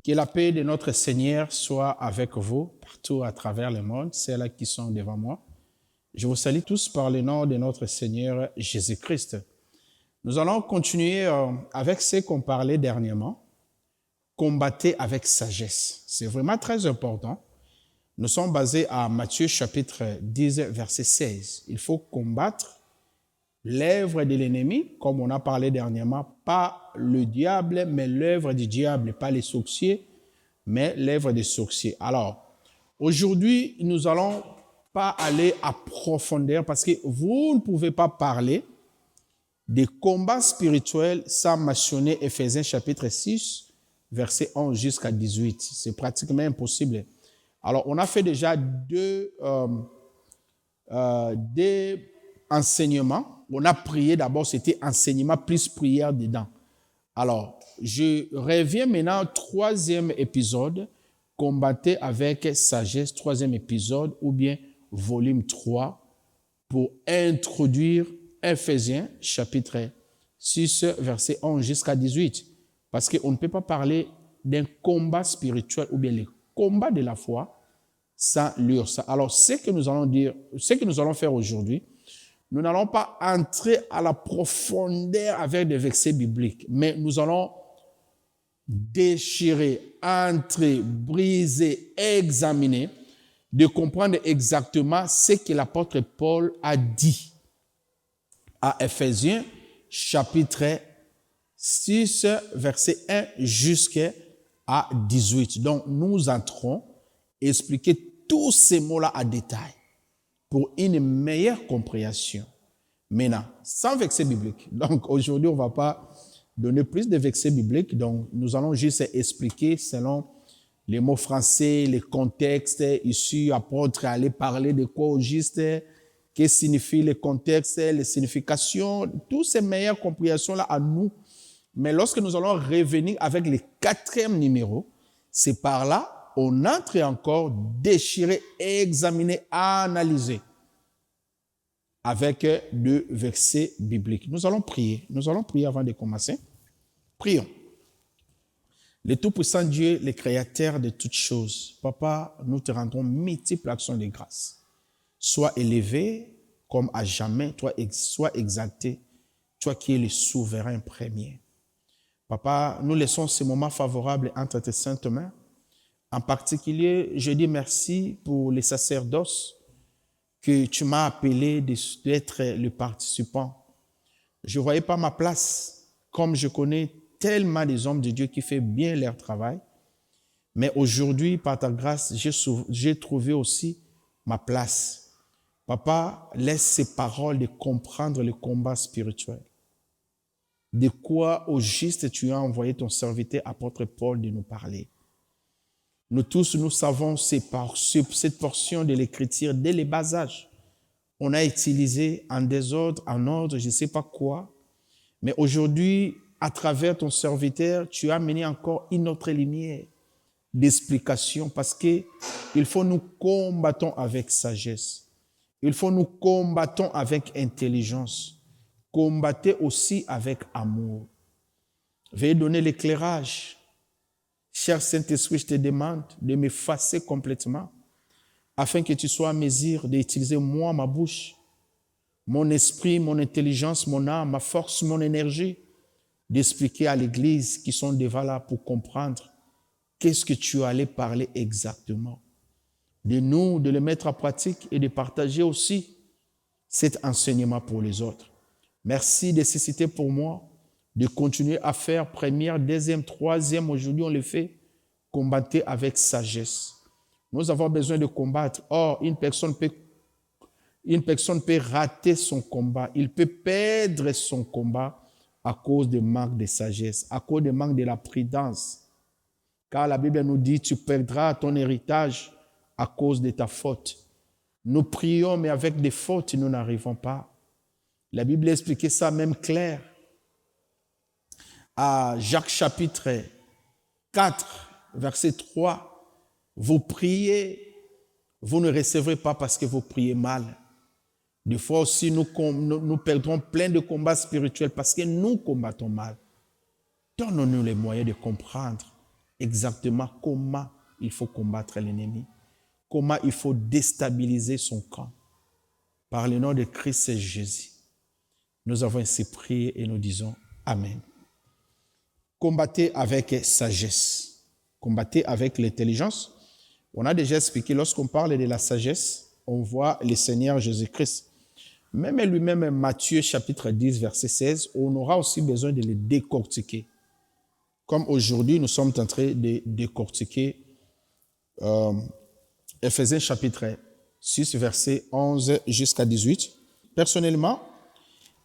Que la paix de notre Seigneur soit avec vous partout à travers le monde, celles qui sont devant moi. Je vous salue tous par le nom de notre Seigneur Jésus-Christ. Nous allons continuer avec ce qu'on parlait dernièrement. Combattez avec sagesse. C'est vraiment très important. Nous sommes basés à Matthieu chapitre 10, verset 16. Il faut combattre l'œuvre de l'ennemi, comme on a parlé dernièrement, pas le diable, mais l'œuvre du diable, pas les sorciers, mais l'œuvre des sorciers. Alors, aujourd'hui, nous n'allons pas aller à profondeur parce que vous ne pouvez pas parler des combats spirituels sans mentionner Éphésiens chapitre 6, verset 11 jusqu'à 18. C'est pratiquement impossible. Alors, on a fait déjà deux enseignements. On a prié d'abord, c'était enseignement plus prière dedans. Alors, je reviens maintenant au troisième épisode, combattez avec sagesse, troisième épisode, ou bien volume 3, pour introduire Éphésiens chapitre 6, verset 11 jusqu'à 18. Parce qu'on ne peut pas parler d'un combat spirituel ou bien les combats de la foi sans lire ça. Alors, ce que nous allons faire aujourd'hui, nous n'allons pas entrer à la profondeur avec des versets bibliques, mais nous allons déchirer, entrer, briser, examiner, de comprendre exactement ce que l'apôtre Paul a dit à Éphésiens chapitre 6, verset 1 jusqu'à 18. Donc, nous entrons expliquer tous ces mots-là à détail pour une meilleure compréhension. Maintenant, sans verset biblique. Donc, aujourd'hui, on ne va pas donner plus de versets bibliques. Donc, nous allons juste expliquer selon les mots français, les contextes issus. Apôtre aller parler de quoi au juste, qu'est-ce que signifie les contextes, les significations, toutes ces meilleures compréhensions-là à nous. Mais lorsque nous allons revenir avec le 4e numéro, c'est par là on entre encore déchirer, examiner, analyser avec deux versets bibliques. Nous allons prier avant de commencer. Prions. Le Tout-Puissant Dieu, le Créateur de toutes choses, Papa, nous te rendons multiples actions de grâce. Sois élevé comme à jamais, toi sois exalté, toi qui es le souverain premier. Papa, nous laissons ce moment favorable entre tes saintes mains. En particulier, je dis merci pour les sacerdoces que tu m'as appelé d'être le participant. Je ne voyais pas ma place, comme je connais tellement des hommes de Dieu qui font bien leur travail. Mais aujourd'hui, par ta grâce, j'ai trouvé aussi ma place. Papa, laisse ces paroles de comprendre le combat spirituel. De quoi au juste tu as envoyé ton serviteur apôtre Paul de nous parler. Nous tous, nous savons cette portion de l'écriture dès le bas âge. On a utilisé en désordre, en ordre, je ne sais pas quoi. Mais aujourd'hui, à travers ton serviteur, tu as amené encore une autre lumière d'explication parce qu'il faut nous combattons avec sagesse. Il faut nous combattons avec intelligence. Combattez aussi avec amour. Veuillez donner l'éclairage. Cher Saint-Esprit, je te demande de m'effacer complètement afin que tu sois à mesure d'utiliser moi, ma bouche, mon esprit, mon intelligence, mon âme, ma force, mon énergie, d'expliquer à l'Église qui sont devant là pour comprendre qu'est-ce que tu allais parler exactement. De nous, de le mettre en pratique et de partager aussi cet enseignement pour les autres. Merci de susciter pour moi de continuer à faire première, deuxième, troisième. Aujourd'hui, on le fait. Combattez avec sagesse. Nous avons besoin de combattre. Or, une personne peut rater son combat. Il peut perdre son combat à cause du manque de sagesse, à cause du manque de la prudence. Car la Bible nous dit, tu perdras ton héritage à cause de ta faute. Nous prions, mais avec des fautes, nous n'arrivons pas. La Bible expliquait ça même clair. À Jacques chapitre 4, verset 3, vous priez, vous ne recevrez pas parce que vous priez mal. Des fois aussi, nous perdrons plein de combats spirituels parce que nous combattons mal. Donnons-nous les moyens de comprendre exactement comment il faut combattre l'ennemi, comment il faut déstabiliser son camp. Par le nom de Christ Jésus, nous avons ainsi prié et nous disons Amen. Combattez avec sagesse, combattez avec l'intelligence. On a déjà expliqué, lorsqu'on parle de la sagesse, on voit le Seigneur Jésus-Christ. Même lui-même, Matthieu chapitre 10, verset 16, on aura aussi besoin de le décortiquer. Comme aujourd'hui, nous sommes en train de décortiquer Éphésiens chapitre 6, verset 11 jusqu'à 18. Personnellement,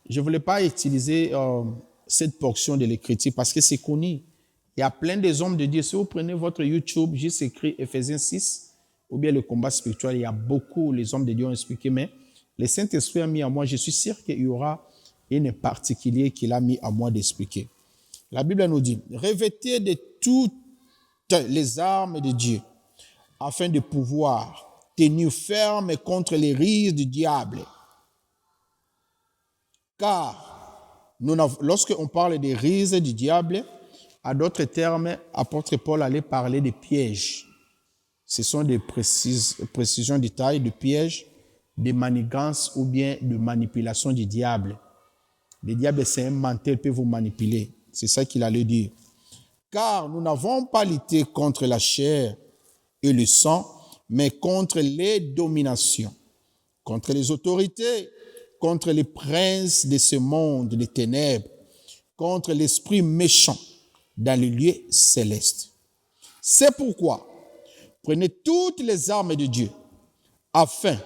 je ne voulais pas utiliser cette portion de l'écriture parce que c'est connu. Il y a plein des hommes de Dieu. Si vous prenez votre YouTube, juste écrit Éphésiens 6, ou bien le combat spirituel, il y a beaucoup, les hommes de Dieu ont expliqué, mais le Saint-Esprit a mis à moi, je suis sûr qu'il y aura une particulier qu'il a mis à moi d'expliquer. La Bible nous dit, revêtez de toutes les armes de Dieu, afin de pouvoir tenir ferme contre les ruses du diable. Car lorsqu'on parle des ruses du diable, à d'autres termes, apôtre Paul allait parler des pièges. Ce sont des précisions de taille, de pièges, de manigances ou bien de manipulation du diable. Le diable, c'est un menteur, il peut vous manipuler. C'est ça qu'il allait dire. Car nous n'avons pas lutté contre la chair et le sang, mais contre les dominations, contre les autorités, contre les princes de ce monde, des ténèbres, contre l'esprit méchant dans les lieux célestes. C'est pourquoi, prenez toutes les armes de Dieu, afin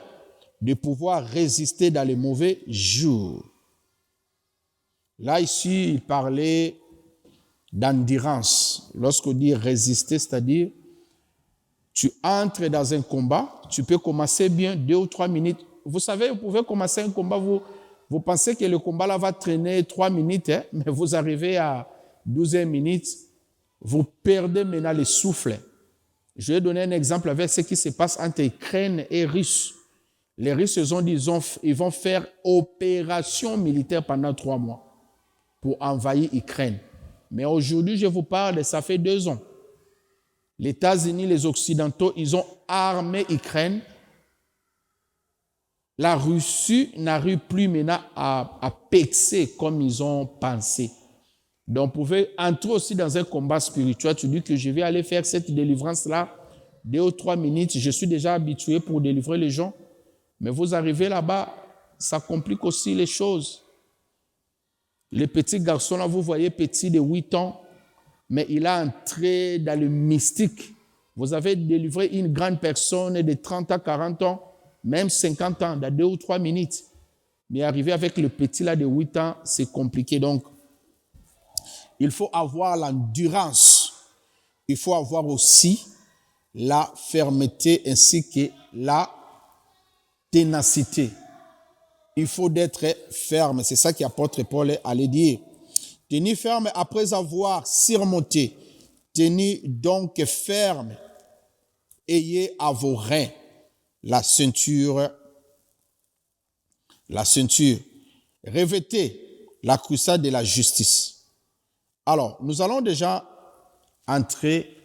de pouvoir résister dans les mauvais jours. Là, ici, il parlait d'endurance. Lorsqu'on dit résister, c'est-à-dire, tu entres dans un combat, tu peux commencer bien 2 ou 3 minutes. Vous savez, vous pouvez commencer un combat, vous pensez que le combat là va traîner 3 minutes, hein, mais vous arrivez à 12 minutes, vous perdez maintenant le souffle. Je vais donner un exemple avec ce qui se passe entre Ukraine et Russie. Les Russes ont dit ils vont faire opération militaire pendant 3 mois pour envahir l'Ukraine. Mais aujourd'hui, je vous parle, ça fait 2 ans. Les États-Unis, les Occidentaux, ils ont armé l'Ukraine. La Russie n'arrive plus maintenant à pexer comme ils ont pensé. Donc, vous pouvez entrer aussi dans un combat spirituel. Tu dis que je vais aller faire cette délivrance-là, 2 ou 3 minutes. Je suis déjà habitué pour délivrer les gens. Mais vous arrivez là-bas, ça complique aussi les choses. Les petits garçons, là, vous voyez, petit de 8 ans, mais il a entré dans le mystique. Vous avez délivré une grande personne de 30 à 40 ans, même 50 ans, dans 2 ou 3 minutes. Mais arriver avec le petit là de 8 ans, c'est compliqué. Donc, il faut avoir l'endurance. Il faut avoir aussi la fermeté ainsi que la ténacité. Il faut être ferme. C'est ça qu'apôtre Paul allait dire. Tenez ferme après avoir surmonté. Tenez donc ferme. Ayez à vos reins la ceinture. La ceinture. Revêtez la cuirasse de la justice. Alors, nous allons déjà entrer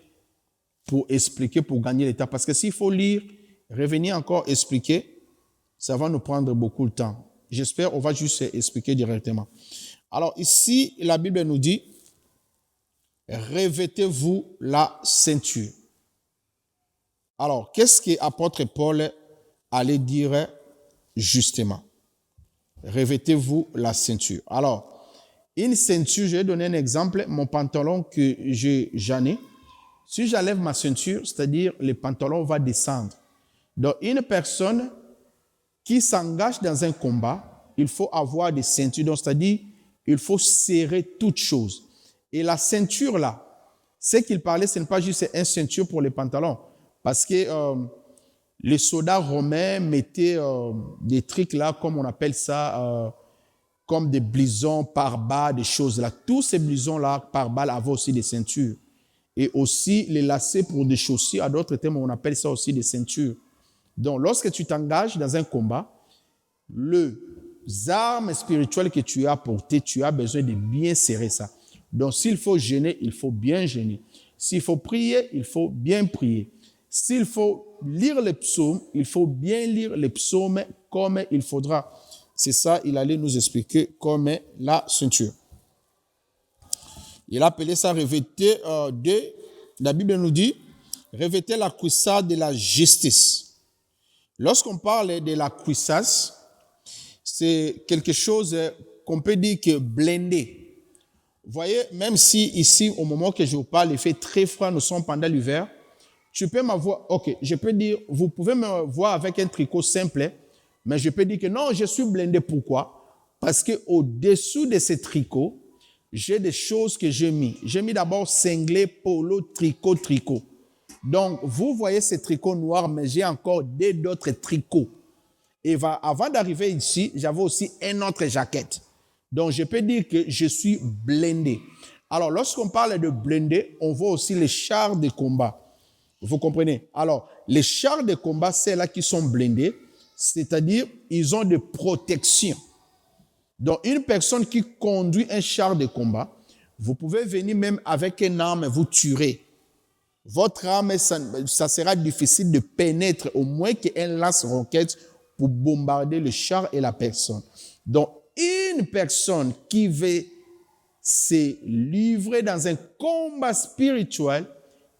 pour expliquer, pour gagner l'étape. Parce que s'il faut lire, revenir encore expliquer, ça va nous prendre beaucoup de temps. J'espère on va juste expliquer directement. Alors ici, la Bible nous dit, revêtez-vous la ceinture. Alors, qu'est-ce que l'apôtre Paul allait dire justement? Revêtez-vous la ceinture. Alors, une ceinture, je vais donner un exemple, mon pantalon que j'en ai. Si j'enlève ma ceinture, c'est-à-dire le pantalon va descendre. Donc, une personne qui s'engage dans un combat, il faut avoir des ceintures. Donc, c'est-à-dire, il faut serrer toutes choses. Et la ceinture là, ce qu'il parlait, ce n'est pas juste une ceinture pour les pantalons. Parce que les soldats romains mettaient des trucs là, comme on appelle ça, comme des blisons par balles, des choses là. Tous ces blisons là par balles avaient aussi des ceintures. Et aussi les lacets pour des chaussures, à d'autres termes, on appelle ça aussi des ceintures. Donc, lorsque tu t'engages dans un combat, les armes spirituelles que tu as portées, tu as besoin de bien serrer ça. Donc, s'il faut gêner, il faut bien gêner. S'il faut prier, il faut bien prier. S'il faut lire les psaumes, il faut bien lire les psaumes comme il faudra. C'est ça, il allait nous expliquer comme la ceinture. Il a appelé ça revêter la Bible nous dit, revêter la cuirasse de la justice. Lorsqu'on parle de la cuirasse, c'est quelque chose qu'on peut dire que blindé. Vous voyez, même si ici, au moment que je vous parle, il fait très froid, nous sommes pendant l'hiver, tu peux m'avoir, ok, je peux dire, vous pouvez me voir avec un tricot simple, mais je peux dire que non, je suis blindé. Pourquoi? Parce qu'au-dessous de ces tricots, j'ai des choses que j'ai mis. J'ai mis d'abord cinglé, polo, tricot. Donc, vous voyez ces tricots noirs, mais j'ai encore d'autres tricots. Et avant d'arriver ici, j'avais aussi une autre jaquette. Donc, je peux dire que je suis blindé. Alors, lorsqu'on parle de blindé, on voit aussi les chars de combat. Vous comprenez? Alors, les chars de combat, c'est là qui sont blindés, c'est-à-dire, ils ont des protections. Donc, une personne qui conduit un char de combat, vous pouvez venir même avec une arme et vous tuer. Votre arme, ça sera difficile de pénétrer, au moins qu'elle lance roquette pour bombarder le char et la personne. Donc, une personne qui veut se livrer dans un combat spirituel,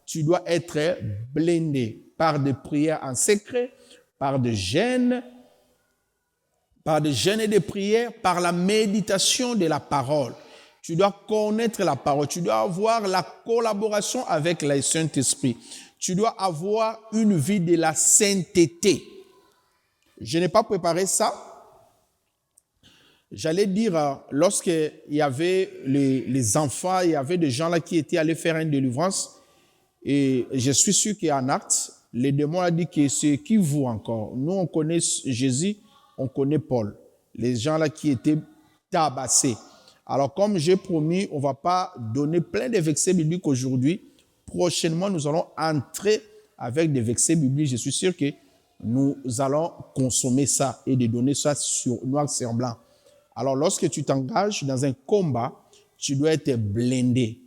tu dois être blindé par des prières en secret, par des jeûnes et des prières, par la méditation de la parole. Tu dois connaître la parole, tu dois avoir la collaboration avec le Saint-Esprit. Tu dois avoir une vie de la sainteté. Je n'ai pas préparé ça. J'allais dire, lorsqu'il y avait les enfants, il y avait des gens là qui étaient allés faire une délivrance. Et je suis sûr qu'en Actes, les démons ont dit que c'est qui vous encore? Nous, on connaît Jésus, on connaît Paul. Les gens là qui étaient tabassés. Alors, comme j'ai promis, on ne va pas donner plein de versets bibliques aujourd'hui. Prochainement, nous allons entrer avec des versets bibliques. Je suis sûr que nous allons consommer ça et de donner ça sur noir sur blanc. Alors, lorsque tu t'engages dans un combat, tu dois être blindé.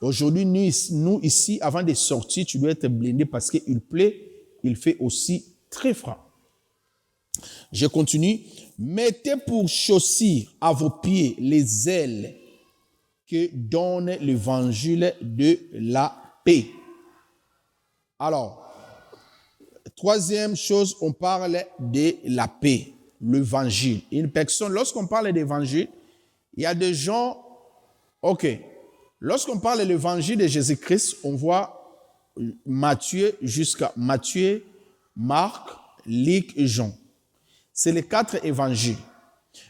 Aujourd'hui, nous ici, avant de sortir, tu dois être blindé parce qu'il plaît, il fait aussi très froid. Je continue. Mettez pour chaussure à vos pieds les ailes que donne l'évangile de la paix. Alors, troisième chose, on parle de la paix, l'évangile. Une personne, lorsqu'on parle d'évangile, il y a des gens, ok, lorsqu'on parle de l'évangile de Jésus-Christ, on voit Matthieu, Marc, Luc et Jean. C'est les 4 évangiles.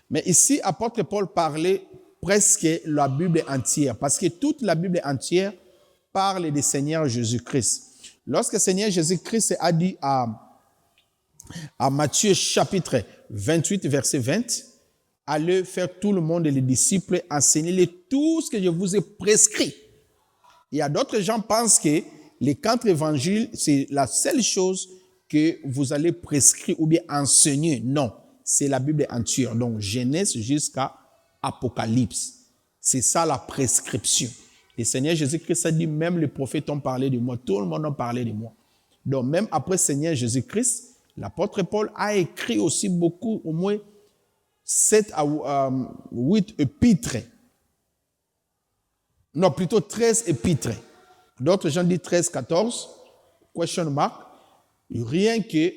Mais ici, apôtre Paul parlait presque la Bible entière, parce que toute la Bible entière parle du Seigneur Jésus-Christ. Lorsque le Seigneur Jésus-Christ a dit à Matthieu chapitre 28, verset 20, « Allez faire tout le monde et les disciples, enseignez-les tout ce que je vous ai prescrit. » Il y a d'autres gens qui pensent que les 4 évangiles, c'est la seule chose que vous allez prescrire ou bien enseigner. Non, c'est la Bible entière. Donc, Genèse jusqu'à Apocalypse. C'est ça la prescription. Le Seigneur Jésus-Christ a dit, même les prophètes ont parlé de moi. Tout le monde a parlé de moi. Donc, même après le Seigneur Jésus-Christ, l'apôtre Paul a écrit aussi beaucoup, au moins 7 à 8 épîtres. Non, plutôt 13 épîtres. D'autres gens disent 13, 14. Question mark. Rien que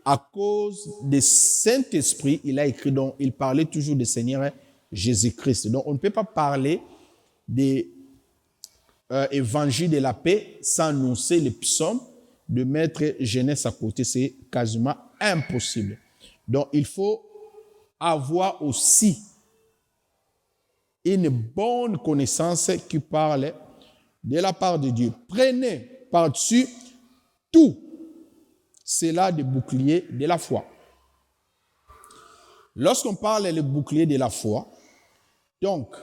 à cause du Saint-Esprit, il a écrit, donc il parlait toujours du Seigneur Jésus-Christ. Donc on ne peut pas parler des évangiles de la paix sans annoncer les psaumes, de mettre Genèse à côté, c'est quasiment impossible. Donc il faut avoir aussi une bonne connaissance qui parle de la part de Dieu. Prenez par-dessus tout cela des boucliers de la foi. Lorsqu'on parle des boucliers de la foi, donc,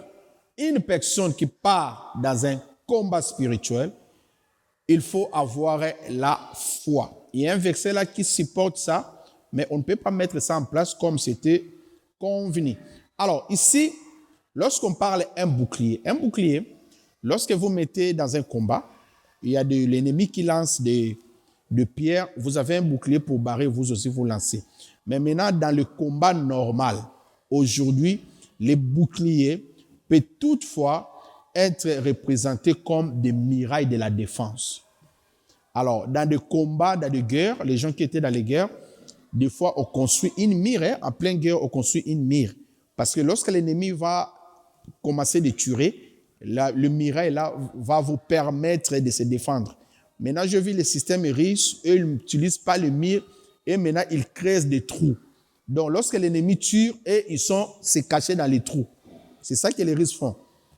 une personne qui part dans un combat spirituel, il faut avoir la foi. Il y a un verset là qui supporte ça, mais on ne peut pas mettre ça en place comme c'était convenu. Alors, ici, lorsqu'on parle d'un bouclier, lorsque vous mettez dans un combat, il y a de l'ennemi qui lance de pierres, vous avez un bouclier pour barrer, vous aussi vous lancez. Mais maintenant, dans le combat normal, aujourd'hui, les boucliers peuvent toutefois être représentés comme des murailles de la défense. Alors, dans des combats, dans des guerres, les gens qui étaient dans les guerres, des fois, on construit une mire. En pleine guerre, on construit une mire. Parce que lorsque l'ennemi va commencer de tuer, le muraille là va vous permettre de se défendre. Maintenant, je vis le système riche, eux, ils n'utilisent pas le mire et maintenant, ils creusent des trous. Donc, lorsque l'ennemi tue, ils sont se cachés dans les trous. C'est ça que les riches font.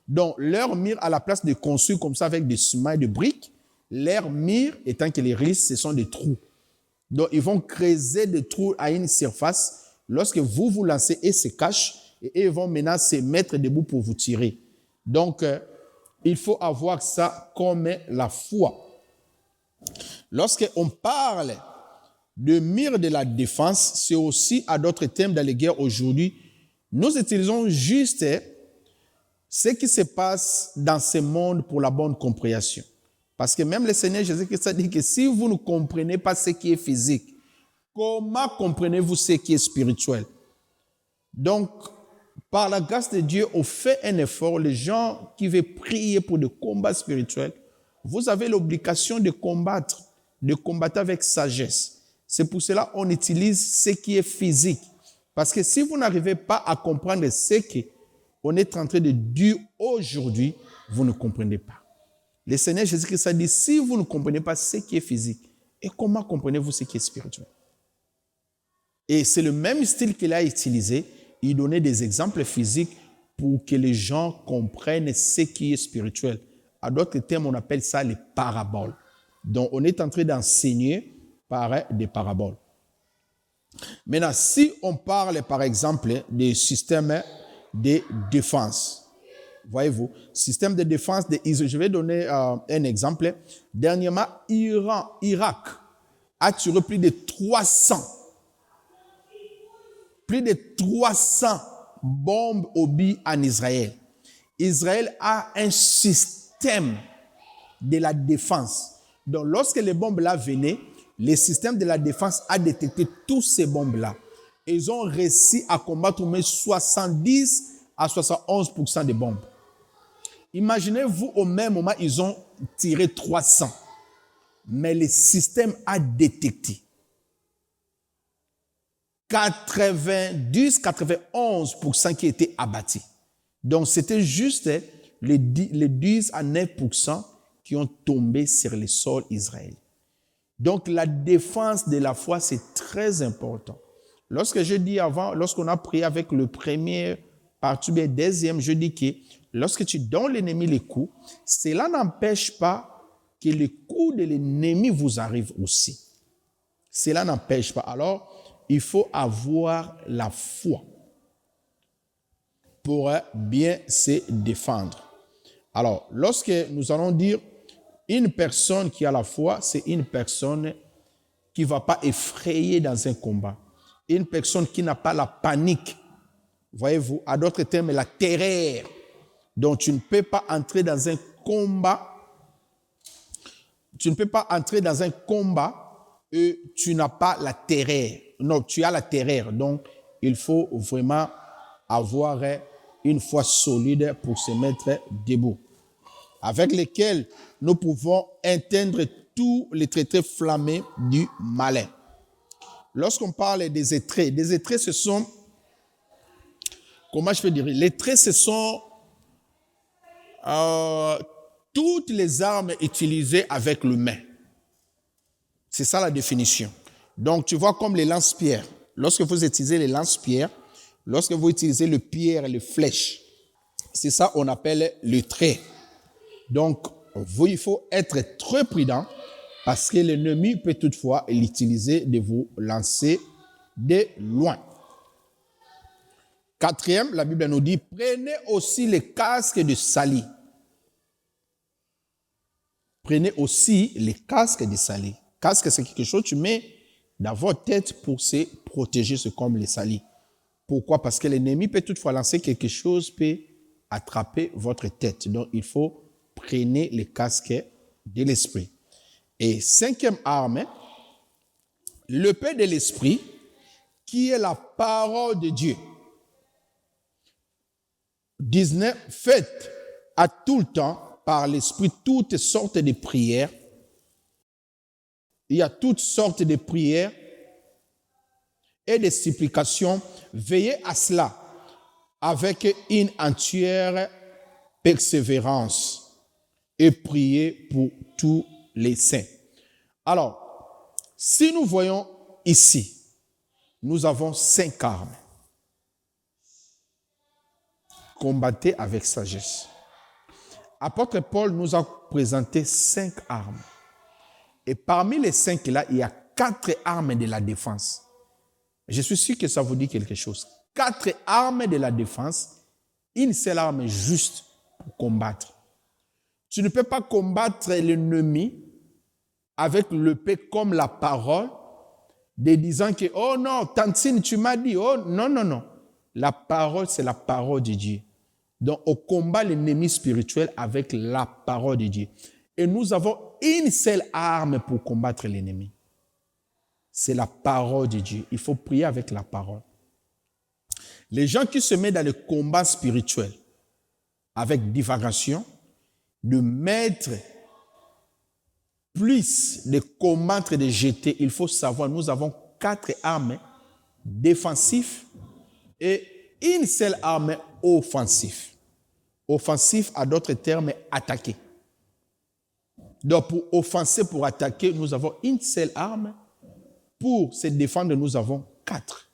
Donc, leur mire, à la place de construire comme ça avec des ciments et des briques, leur mire, étant que les riches, ce sont des trous. Donc, ils vont creuser des trous à une surface. Lorsque vous vous lancez, ils se cachent et ils vont maintenant se mettre debout pour vous tirer. Donc, il faut avoir ça comme la foi. Lorsqu'on parle de mire de la défense, c'est aussi à d'autres thèmes dans les guerres aujourd'hui. Nous utilisons juste ce qui se passe dans ce monde pour la bonne compréhension. Parce que même le Seigneur Jésus-Christ a dit que si vous ne comprenez pas ce qui est physique, comment comprenez-vous ce qui est spirituel? Donc, par la grâce de Dieu, on fait un effort. Les gens qui veulent prier pour des combats spirituels, vous avez l'obligation de combattre avec sagesse. C'est pour cela qu'on utilise ce qui est physique. Parce que si vous n'arrivez pas à comprendre ce qu'on est en train de dire aujourd'hui, vous ne comprenez pas. Le Seigneur Jésus-Christ a dit, si vous ne comprenez pas ce qui est physique, et comment comprenez-vous ce qui est spirituel? Et c'est le même style qu'il a utilisé. Il donnait des exemples physiques pour que les gens comprennent ce qui est spirituel. À d'autres termes, on appelle ça les paraboles. Donc, on est en train d'enseigner par des paraboles. Maintenant, si on parle, par exemple, des systèmes de défense, voyez-vous, système de défense de Israël. Je vais donner un exemple. Dernièrement, Irak a tiré plus de 300 bombes obus en Israël. Israël a un système de la défense. Donc, lorsque les bombes-là venaient, le système de la défense a détecté tous ces bombes-là. Ils ont réussi à combattre au moins 70 à 71% des bombes. Imaginez-vous, au même moment, ils ont tiré 300. Mais le système a détecté 90-91% qui étaient abattus. Donc, c'était juste les 10 à 9% qui ont tombé sur le sol israélien. Donc, la défense de la foi, c'est très important. Lorsque je dis avant, lorsqu'on a prié avec le premier partie, le deuxième, je dis que lorsque tu donnes l'ennemi les coups, cela n'empêche pas que les coups de l'ennemi vous arrivent aussi. Cela n'empêche pas. Alors, il faut avoir la foi pour bien se défendre. Alors, lorsque nous allons dire une personne qui a la foi, c'est une personne qui ne va pas effrayer dans un combat. Une personne qui n'a pas la panique. Voyez-vous, à d'autres termes, la terreur. Donc, tu ne peux pas entrer dans un combat. Tu ne peux pas entrer dans un combat et tu n'as pas la terreur. Non, tu as la terreur. Donc, il faut vraiment avoir une foi solide pour se mettre debout, avec lesquels nous pouvons éteindre tous les traits flammés du malin. Lorsqu'on parle des étraits, ce sont, comment je peux dire, les traits, ce sont toutes les armes utilisées avec le main. C'est ça la définition. Donc, tu vois comme les lance-pierres. Lorsque vous utilisez les lance-pierres, lorsque vous utilisez le pierre et les flèches, c'est ça qu'on appelle le trait. Donc, il faut être très prudent parce que l'ennemi peut toutefois l'utiliser de vous lancer de loin. Quatrième, la Bible nous dit, prenez aussi les casques de salut. Prenez aussi les casques de salut. Casque, c'est quelque chose que tu mets dans votre tête pour se protéger, c'est comme les salis. Pourquoi? Parce que l'ennemi peut toutefois lancer quelque chose, peut attraper votre tête. Donc, il faut prendre les casques de l'esprit. Et cinquième arme, l'épée de l'esprit, qui est la parole de Dieu. 19, faites à tout le temps par l'esprit toutes sortes de prières. Il y a toutes sortes de prières et de supplications. Veillez à cela avec une entière persévérance et priez pour tous les saints. Alors, si nous voyons ici, nous avons 5 armes. Combattez avec sagesse. Apôtre Paul nous a présenté 5 armes. Et parmi les 5 là, il y a 4 armes de la défense. Je suis sûr que ça vous dit quelque chose. 4 armes de la défense, une seule arme juste pour combattre. Tu ne peux pas combattre l'ennemi avec l'épée comme la parole, de disant que, oh non, Tantine, tu m'as dit, oh non, non, non. La parole, c'est la parole de Dieu. Donc, on combat l'ennemi spirituel avec la parole de Dieu. Et nous avons une seule arme pour combattre l'ennemi. C'est la parole de Dieu. Il faut prier avec la parole. Les gens qui se mettent dans le combat spirituel avec divagation, de mettre plus de combattre et de jeter, il faut savoir, nous avons 4 armes défensives et une seule arme offensive. Offensif, à d'autres termes, attaquer. Donc, pour offenser, pour attaquer, nous avons une seule arme. Pour se défendre, nous avons 4.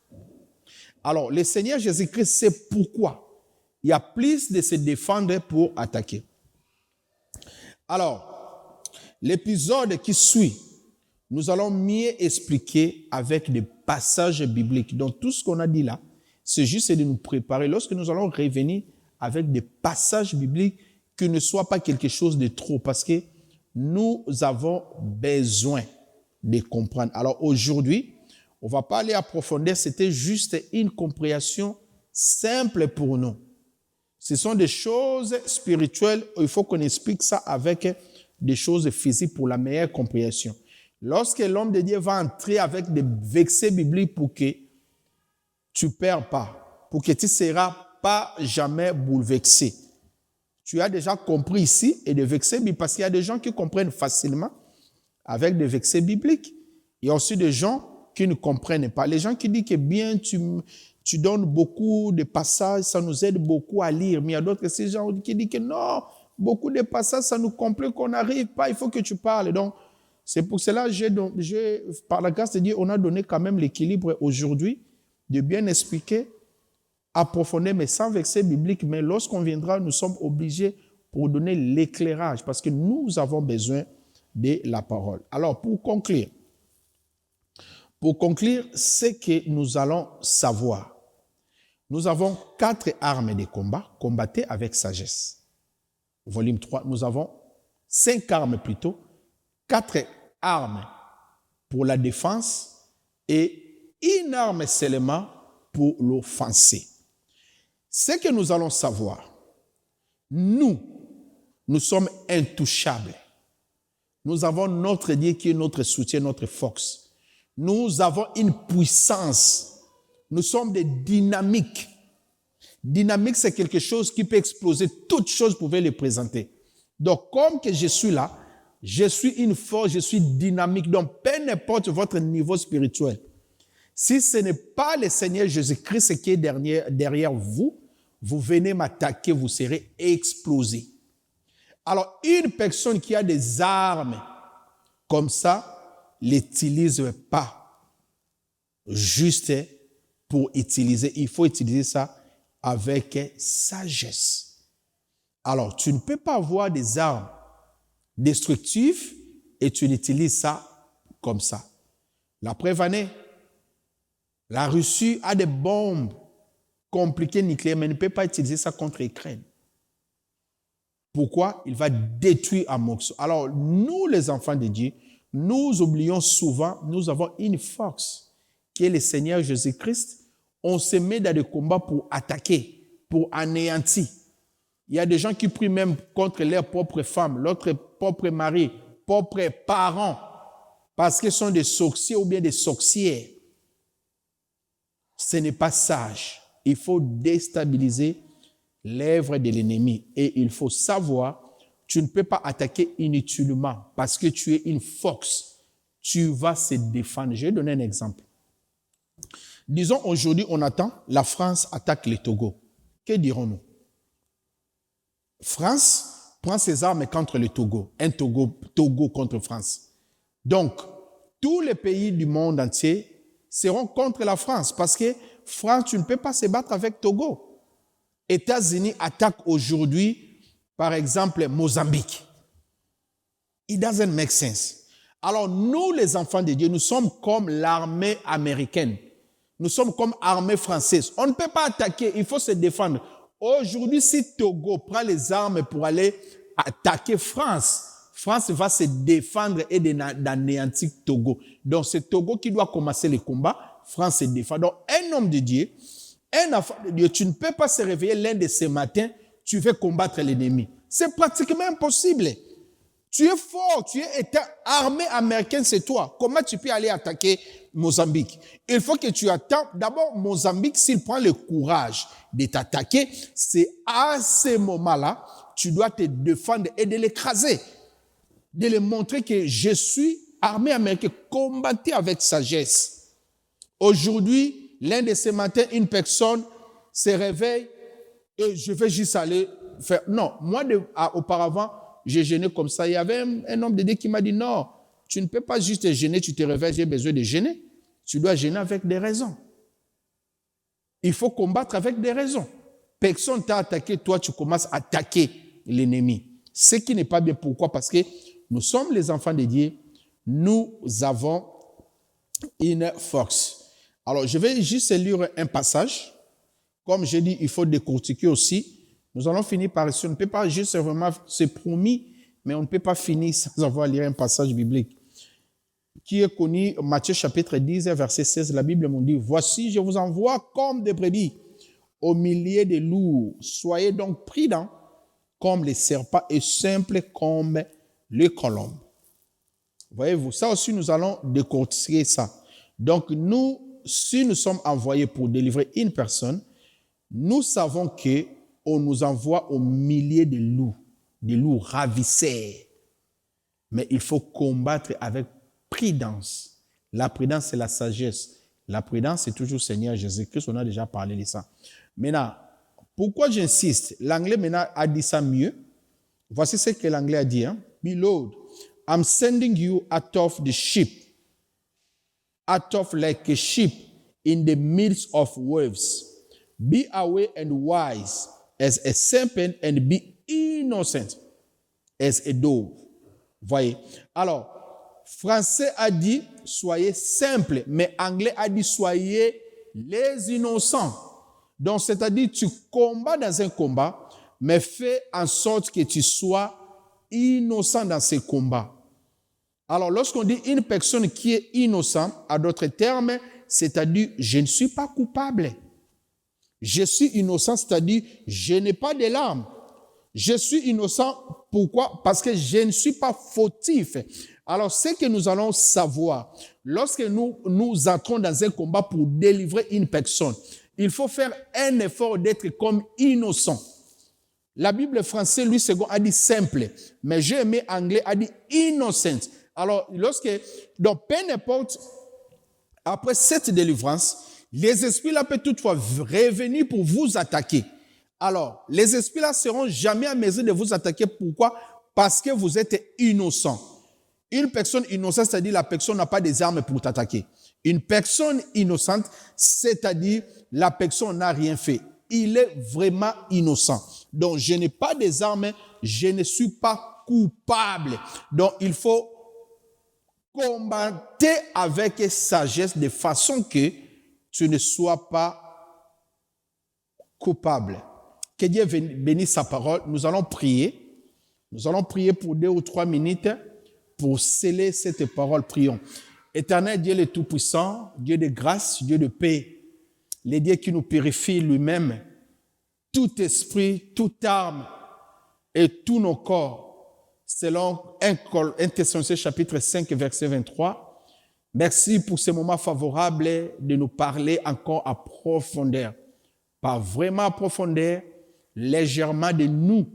Alors, le Seigneur Jésus-Christ sait pourquoi il y a plus de se défendre pour attaquer. Alors, l'épisode qui suit, nous allons mieux expliquer avec des passages bibliques. Donc, tout ce qu'on a dit là, c'est juste de nous préparer. Lorsque nous allons revenir avec des passages bibliques, qui ne soient pas quelque chose de trop, parce que nous avons besoin de comprendre. Alors aujourd'hui, on ne va pas aller approfondir, c'était juste une compréhension simple pour nous. Ce sont des choses spirituelles, il faut qu'on explique ça avec des choses physiques pour la meilleure compréhension. Lorsque l'homme de Dieu va entrer avec des versets bibliques pour que tu ne perds pas, pour que tu ne seras pas jamais bouleversé. Tu as déjà compris ici, et des versets bibliques, parce qu'il y a des gens qui comprennent facilement avec des versets bibliques. Il y a aussi des gens qui ne comprennent pas. Les gens qui disent que bien, tu donnes beaucoup de passages, ça nous aide beaucoup à lire. Mais il y a d'autres ces gens qui disent que non, beaucoup de passages, ça nous complique, qu'on n'arrive pas, il faut que tu parles. Donc, c'est pour cela que par la grâce de Dieu, on a donné quand même l'équilibre aujourd'hui de bien expliquer, approfondir, mais sans verset biblique. Mais lorsqu'on viendra, nous sommes obligés pour donner l'éclairage, parce que nous avons besoin de la parole. Alors, pour conclure, ce que nous allons savoir, nous avons 4 armes de combat, combattez avec sagesse. Volume 3, nous avons 5 armes plutôt, 4 armes pour la défense et une arme seulement pour l'offenser. Ce que nous allons savoir, nous sommes intouchables. Nous avons notre Dieu qui est notre soutien, notre force. Nous avons une puissance. Nous sommes des dynamiques. Dynamique, c'est quelque chose qui peut exploser. Toutes choses pouvaient le présenter. Donc, comme que je suis là, je suis une force, je suis dynamique. Donc, peu importe votre niveau spirituel, si ce n'est pas le Seigneur Jésus-Christ qui est derrière vous, vous venez m'attaquer, vous serez explosé. Alors, une personne qui a des armes comme ça, l'utilise pas juste pour utiliser. Il faut utiliser ça avec sagesse. Alors, tu ne peux pas avoir des armes destructives et tu utilises ça comme ça. La preuve en est, la Russie a des bombes compliquées nucléaires, mais ne peut pas utiliser ça contre l'Ukraine. Pourquoi? Il va détruire un morceau. Alors, nous, les enfants de Dieu, nous oublions souvent, nous avons une force qui est le Seigneur Jésus-Christ. On se met dans des combats pour attaquer, pour anéantir. Il y a des gens qui prient même contre leur propre femme, leur propre mari, propres parents parce qu'ils sont des sorciers ou bien des sorcières. Ce n'est pas sage. Il faut déstabiliser l'œuvre de l'ennemi. Et il faut savoir, tu ne peux pas attaquer inutilement parce que tu es une force. Tu vas se défendre. Je vais donner un exemple. Disons, aujourd'hui, on attend, la France attaque le Togo. Que dirons-nous? France prend ses armes contre le Togo. Un Togo contre France. Donc, tous les pays du monde entier seront contre la France parce que France, tu ne peux pas se battre avec Togo. États-Unis attaquent aujourd'hui, par exemple, Mozambique. It doesn't make sense. Alors, nous, les enfants de Dieu, nous sommes comme l'armée américaine. Nous sommes comme l'armée française. On ne peut pas attaquer, il faut se défendre. Aujourd'hui, si Togo prend les armes pour aller attaquer France, France va se défendre et d'anéantir Togo. Donc, c'est Togo qui doit commencer le combat. France se défend. Donc, un homme de Dieu, un enfant de Dieu, tu ne peux pas se réveiller l'un de ces matins, tu veux combattre l'ennemi. C'est pratiquement impossible. Tu es fort, tu es armée américaine, c'est toi. Comment tu peux aller attaquer Mozambique? Il faut que tu attends. D'abord, Mozambique, s'il prend le courage de t'attaquer, c'est à ce moment-là, tu dois te défendre et de l'écraser. De lui montrer que je suis armée américaine, combattez avec sagesse. Aujourd'hui, l'un de ces matins, une personne se réveille et je vais juste aller faire. Non, moi, auparavant, j'ai jeûné comme ça. Il y avait un homme de Dieu qui m'a dit, non, tu ne peux pas juste jeûner, tu te réveilles, j'ai besoin de jeûner. Tu dois jeûner avec des raisons. Il faut combattre avec des raisons. Personne t'a attaqué, toi tu commences à attaquer l'ennemi. Ce qui n'est pas bien. Pourquoi? Parce que nous sommes les enfants de Dieu, nous avons une force. Alors, je vais juste lire un passage. Comme j'ai dit, il faut décortiquer aussi. Nous allons finir par ici. On ne peut pas juste vraiment, c'est promis, mais on ne peut pas finir sans avoir lire un passage biblique qui est connu, Matthieu chapitre 10, verset 16. La Bible nous dit, « Voici, je vous envoie comme des brebis au milieu des loups. Soyez donc prudents comme les serpents et simples comme les colombes. » Voyez-vous, ça aussi, nous allons décortiquer ça. Donc, nous, si nous sommes envoyés pour délivrer une personne, nous savons qu'on nous envoie au milieu des loups ravisseurs. Mais il faut combattre avec prudence. La prudence, c'est la sagesse. La prudence, c'est toujours Seigneur Jésus-Christ. On a déjà parlé de ça. Maintenant, pourquoi j'insiste? L'anglais maintenant a dit ça mieux. Voici ce que l'anglais a dit. Beloved, I'm sending you out of the sheep, out of like a sheep in the midst of wolves. Be aware and wise as a serpent and be innocent as a dove. Voyez. Alors, français a dit soyez simple, mais anglais a dit soyez les innocents. Donc, c'est-à-dire tu combats dans un combat, mais fais en sorte que tu sois innocent dans ce combat. Alors, lorsqu'on dit une personne qui est innocente, à d'autres termes, c'est-à-dire je ne suis pas coupable. Je suis innocent, c'est-à-dire je n'ai pas de larmes. Je suis innocent, pourquoi? Parce que je ne suis pas fautif. Alors, ce que nous allons savoir, lorsque nous entrons dans un combat pour délivrer une personne, il faut faire un effort d'être comme innocent. La Bible française, Louis II, a dit simple, mais j'ai aimé anglais, a dit innocent. Alors, donc, peu importe, après cette délivrance, les esprits-là peuvent toutefois revenir pour vous attaquer. Alors, les esprits-là seront jamais à mesure de vous attaquer. Pourquoi? Parce que vous êtes innocent. Une personne innocente, c'est-à-dire la personne n'a pas des armes pour t'attaquer. Une personne innocente, c'est-à-dire la personne n'a rien fait. Il est vraiment innocent. Donc, je n'ai pas des armes, je ne suis pas coupable. Donc, il faut combattre avec sagesse de façon que tu ne sois pas coupable. Que Dieu bénisse sa parole. Nous allons prier. Nous allons prier pour 2 ou 3 minutes pour sceller cette parole. Prions. Éternel Dieu le Tout-Puissant, Dieu de grâce, Dieu de paix, le Dieu qui nous purifie lui-même, tout esprit, toute âme et tous nos corps, selon 1 Thessaloniciens chapitre 5, verset 23. Merci pour ce moment favorable de nous parler encore à profondeur. Pas vraiment à profondeur, légèrement de nous,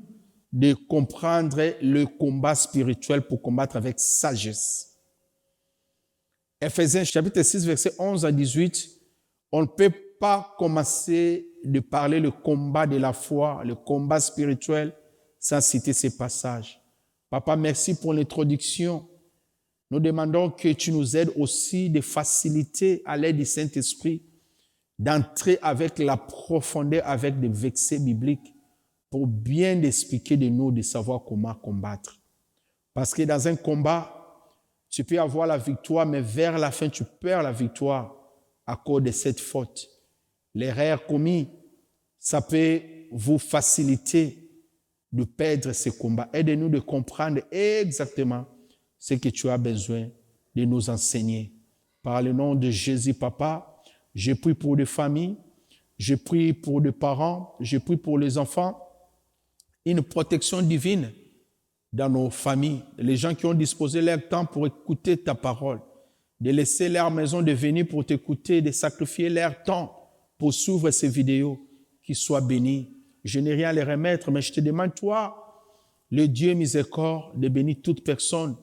de comprendre le combat spirituel pour combattre avec sagesse. Ephésiens chapitre 6, verset 11 à 18, on ne peut pas commencer de parler le combat de la foi, le combat spirituel, sans citer ces passages. Papa, merci pour l'introduction. Nous demandons que tu nous aides aussi de faciliter à l'aide du Saint-Esprit d'entrer avec la profondeur, avec des versets bibliques pour bien expliquer de nous, de savoir comment combattre. Parce que dans un combat, tu peux avoir la victoire, mais vers la fin, tu perds la victoire à cause de cette faute. L'erreur commise, ça peut vous faciliter de perdre ce combat. Aide-nous de comprendre exactement ce que tu as besoin de nous enseigner. Par le nom de Jésus, Papa, je prie pour les familles, je prie pour les parents, je prie pour les enfants, une protection divine dans nos familles, les gens qui ont disposé leur temps pour écouter ta parole, de laisser leur maison de venir pour t'écouter, de sacrifier leur temps pour suivre ces vidéos, qu'ils soient bénis. Je n'ai rien à les remettre, mais je te demande, toi, le Dieu miséricorde, de bénir toute personne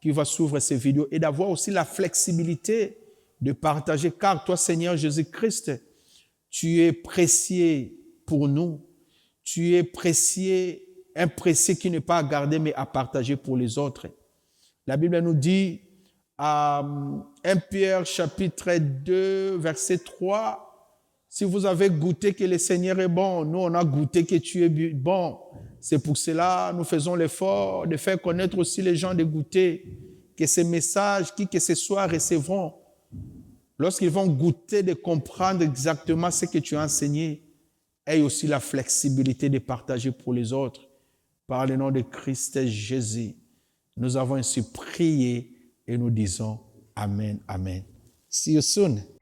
qui va suivre ces vidéos et d'avoir aussi la flexibilité de partager, car toi, Seigneur Jésus-Christ, tu es précieux pour nous. Tu es précieux, un précieux qui n'est pas à garder, mais à partager pour les autres. La Bible nous dit, à 1 Pierre chapitre 2, verset 3, si vous avez goûté que le Seigneur est bon, nous on a goûté que tu es bon. C'est pour cela nous faisons l'effort de faire connaître aussi les gens de goûter, que ces messages, qui que ce soit, recevront. Lorsqu'ils vont goûter de comprendre exactement ce que tu as enseigné, aie aussi la flexibilité de partager pour les autres. Par le nom de Christ Jésus, nous avons ainsi prié et nous disons Amen, Amen. See you soon.